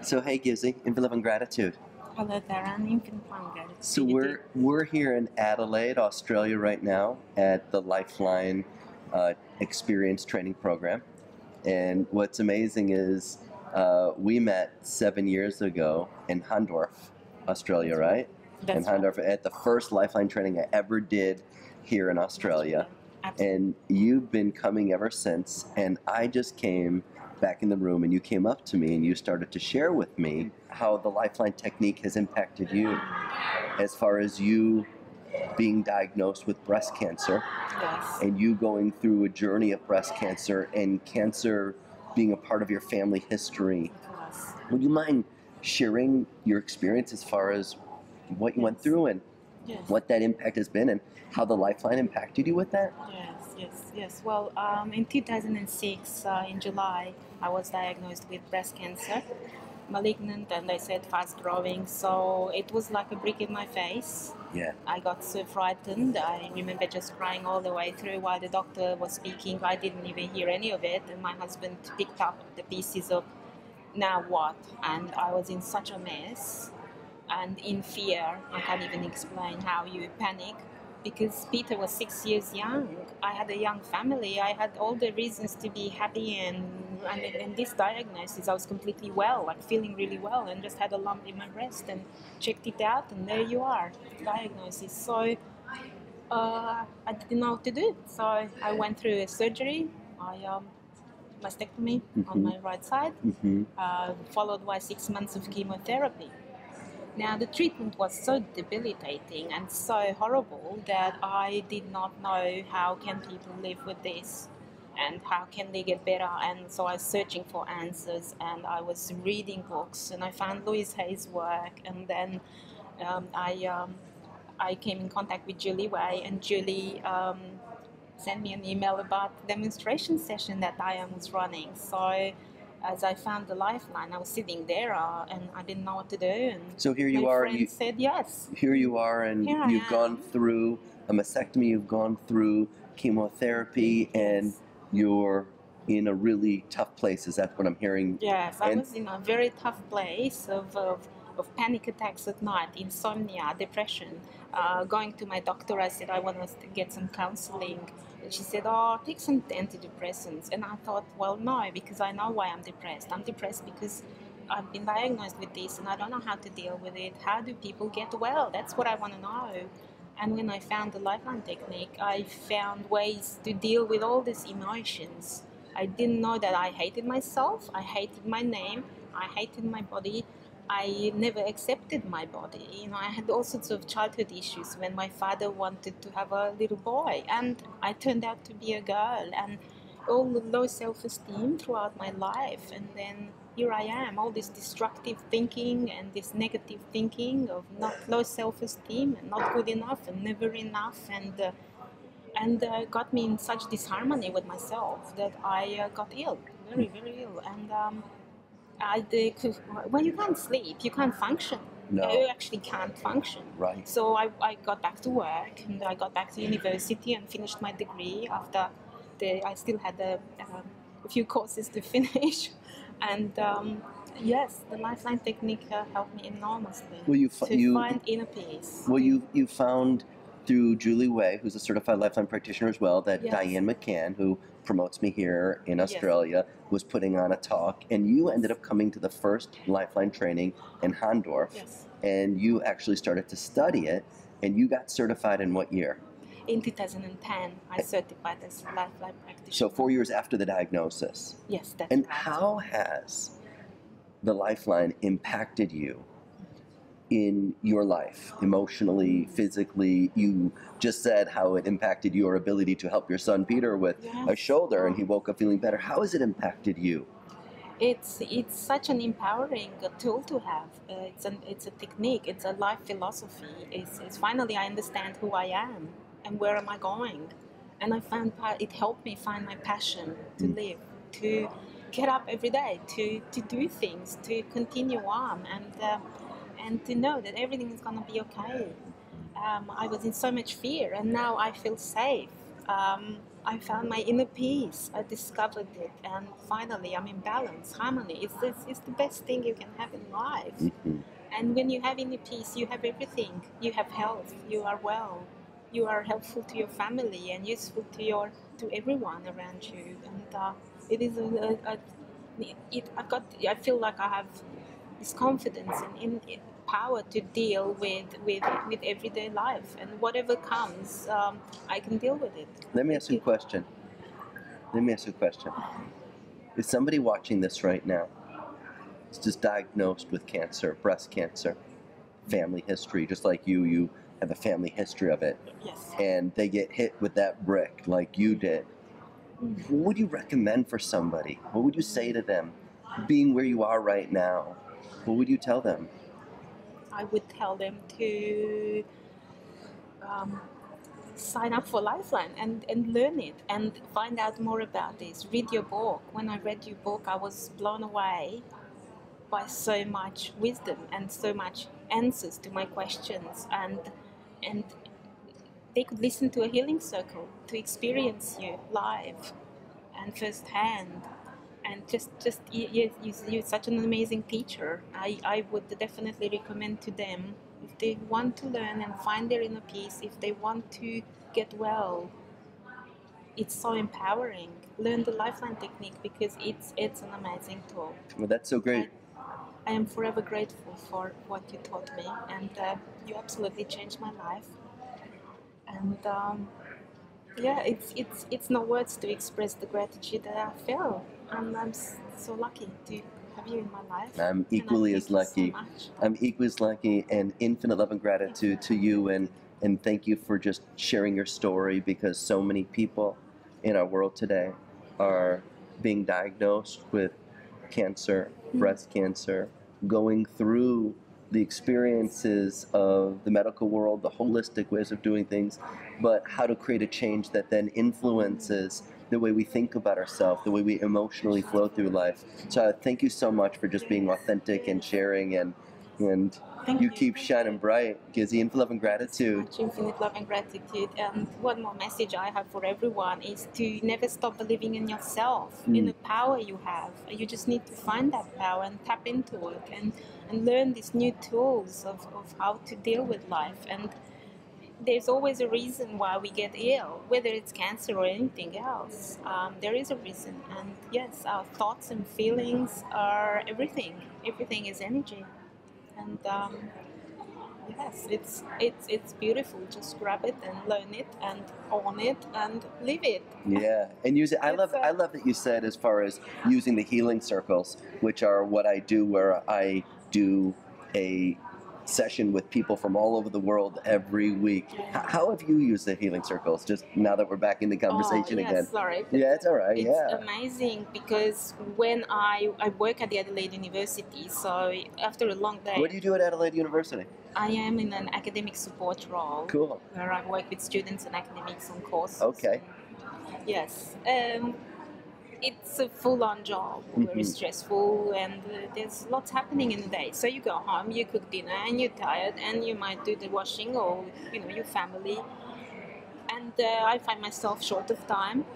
So hey Gizzy, Infinite Love and Gratitude. Hello, Darren. Infinite Love and Gratitude. So we're here in Adelaide, Australia right now at the Lifeline Experience Training Program. And what's amazing is we met 7 years ago in Hahndorf, Australia, right? That's in Hahndorf at the first Lifeline training I ever did here in Australia. Absolutely. And you've been coming ever since. And I just came back in the room and you came up to me and you started to share with me how the Lifeline technique has impacted you as far as you being diagnosed with breast cancer. Yes. And you going through a journey of breast cancer and cancer being a part of your family history. Yes. Would you mind sharing your experience as far as what you went through and Yes. what that impact has been and how the Lifeline impacted you with that? Yes. Well, in 2006, in July, I was diagnosed with breast cancer, malignant, and they said fast growing. So it was like a brick in my face. Yeah. I got so frightened. I remember just crying all the way through while the doctor was speaking. I didn't even hear any of it, and my husband picked up the pieces of now what, and I was in such a mess and in fear. I can't even explain how you panic, because Peter was 6 years young. I had a young family. I had all the reasons to be happy, and this diagnosis, I was completely well, like feeling really well, and just had a lump in my breast and checked it out, and there you are, diagnosis. So I didn't know what to do. So I went through a surgery. Mastectomy on my right side, followed by 6 months of chemotherapy. Now, the treatment was so debilitating and so horrible that I did not know how can people live with this and how can they get better. And so I was searching for answers, and I was reading books, and I found Louise Hay's work, and then I came in contact with Julie Way, and Julie sent me an email about the demonstration session that Diane was running. So as I found the Lifeline, I was sitting there and I didn't know what to do. And So here you my are. friend said yes. Here you are, and Here I you've am. gone through a mastectomy. You've gone through chemotherapy, and Yes. you're in a really tough place. Is that what I'm hearing? Yes, I And- was in a very tough place of panic attacks at night, insomnia, depression. Going to my doctor, I said I want to get some counseling. And she said, oh, take some antidepressants. And I thought, well, no, because I know why I'm depressed. I'm depressed because I've been diagnosed with this and I don't know how to deal with it. How do people get well? That's what I want to know. And when I found the Lifeline technique, I found ways to deal with all these emotions. I didn't know that I hated myself, I hated my name, I hated my body. I never accepted my body. You know, I had all sorts of childhood issues when my father wanted to have a little boy, and I turned out to be a girl, and all the low self-esteem throughout my life. And then here I am, all this destructive thinking and this negative thinking of not low self-esteem and not good enough and never enough, and got me in such disharmony with myself that I got ill, very, very ill. And when you can't sleep, you can't function. No. You actually can't function. Right. So I got back to work, and I got back to university and finished my degree. After I still had a few courses to finish, and yes, the Lifeline technique helped me enormously to find inner peace. Well, you found through Julie Way, who's a certified Lifeline practitioner as well, that Yes. Diane McCann, who promotes me here in Australia, was putting on a talk, and you ended up coming to the first Lifeline training in Hahndorf, Yes. and you actually started to study it, and you got certified in what year? In 2010, I certified as a Lifeline practitioner. So 4 years after the diagnosis. Yes, that's And right. how has the Lifeline impacted you in your life, emotionally, physically? You just said how it impacted your ability to help your son Peter with Yes. a shoulder, and he woke up feeling better. How has it impacted you? It's such an empowering tool to have. It's a technique. It's a life philosophy. It's finally I understand who I am and where am I going, and I found it helped me find my passion to live, to get up every day, to do things, to continue on, and to know that everything is going to be okay. I was in so much fear, and now I feel safe. I found my inner peace. I discovered it, and finally, I'm in balance, harmony. It's the best thing you can have in life. Mhm. And when you have inner peace, you have everything. You have health. You are well. You are helpful to your family and useful to everyone around you. And it is I feel like I have this confidence and in power to deal with everyday life, and whatever comes, I can deal with it. Let me ask you a question. Let me ask you a question. Is somebody watching this right now is just diagnosed with cancer, breast cancer, family history, just like you have a family history of it, Yes. and they get hit with that brick like you did, what would you recommend for somebody? What would you say to them? Being where you are right now, what would you tell them? I would tell them to sign up for Lifeline and learn it and find out more about this. Read your book. When I read your book, I was blown away by so much wisdom and so much answers to my questions, and they could listen to a healing circle to experience you live and firsthand. And just you're such an amazing teacher. I would definitely recommend to them, if they want to learn and find their inner peace, if they want to get well, it's so empowering. Learn the Lifeline technique, because it's an amazing tool. Well, that's so great. I am forever grateful for what you taught me, and you absolutely changed my life. And yeah, it's no words to express the gratitude that I feel. I'm so lucky to have you in my life. I'm equally as lucky. I'm equally as lucky, and infinite love and gratitude to you, and thank you for just sharing your story, because so many people in our world today are being diagnosed with cancer, breast cancer, going through the experiences of the medical world, the holistic ways of doing things, but how to create a change that then influences the way we think about ourselves, the way we emotionally flow through life. So thank you so much for just being authentic and sharing, and Thank you you. keep shining bright. Gizzy, infinite love and gratitude. Much infinite love and gratitude. And one more message I have for everyone is to never stop believing in yourself, in the power you have. You just need to find that power and tap into it, and learn these new tools of how to deal with life. And there's always a reason why we get ill, whether it's cancer or anything else. There is a reason. And yes, our thoughts and feelings are everything. Everything is energy. And yes, it's beautiful. Just grab it and learn it and own it and live it. Yeah, and use it. I love that you said, as far as using the healing circles, which are what I do, where I do a session with people from all over the world every week. How have you used the healing circles? Just now that we're back in the conversation again. Sorry. Yeah, it's all right. It's amazing, because when I work at the Adelaide University, so after a long day. What do you do at Adelaide University? I am in an academic support role. Cool. Where I work with students and academics on courses. Okay. Yes. It's a full-on job, very stressful, and there's lots happening in the day. So you go home, you cook dinner, and you're tired, and you might do the washing, or your family. And I find myself short of time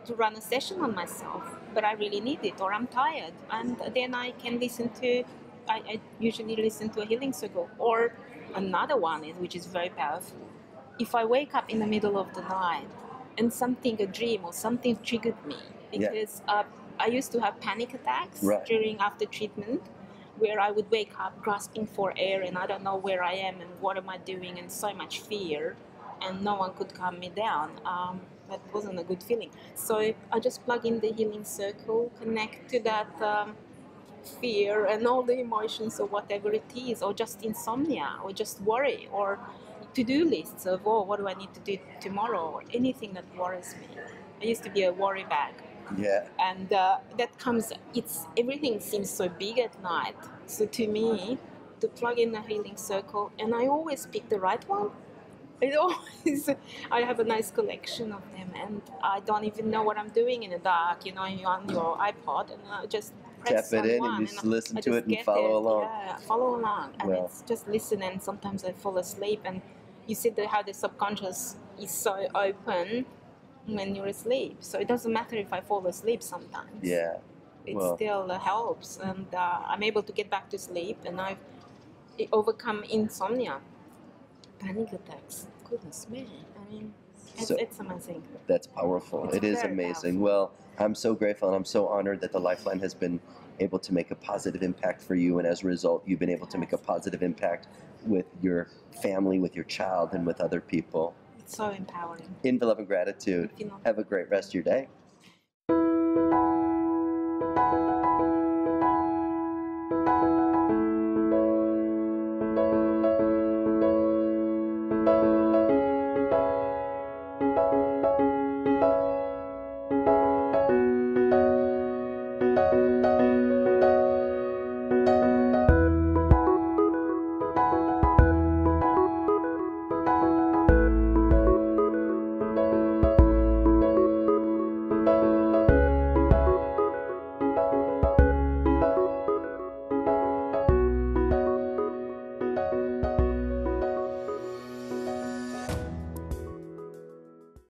to run a session on myself, but I really need it, or I'm tired, and then I can listen to. I usually listen to a healing circle, or another one, which is very powerful. If I wake up in the middle of the night and a dream or something triggered me, because I used to have panic attacks after treatment, where I would wake up grasping for air and I don't know where I am and what am I doing, and so much fear, and no one could calm me down. That wasn't a good feeling. So I just plug in the healing circle, connect to that fear and all the emotions, or whatever it is, or just insomnia, or just worry, or to-do lists of, what do I need to do tomorrow, or anything that worries me. I used to be a worry bag. Yeah. And that comes, everything seems so big at night. So to me, to plug in a healing circle, and I always pick the right one. I have a nice collection of them, and I don't even know what I'm doing in the dark. You're on your iPod, and I just press tap it in, one, and you listen to it and follow along. Yeah, follow along, and it's just listen. And sometimes I fall asleep, and you see how the subconscious is so open. when you're asleep. So it doesn't matter if I fall asleep sometimes. Yeah. It Well. still helps, and I'm able to get back to sleep, and I've overcome insomnia, panic attacks. Goodness me, I mean, it's amazing. That's powerful. It's It is very amazing. powerful. Well, I'm so grateful and I'm so honored that the Lifeline has been able to make a positive impact for you, and as a result, you've been able to make a positive impact with your family, with your child, and with other people. It's so empowering. In love and gratitude. You know. Have a great rest of your day.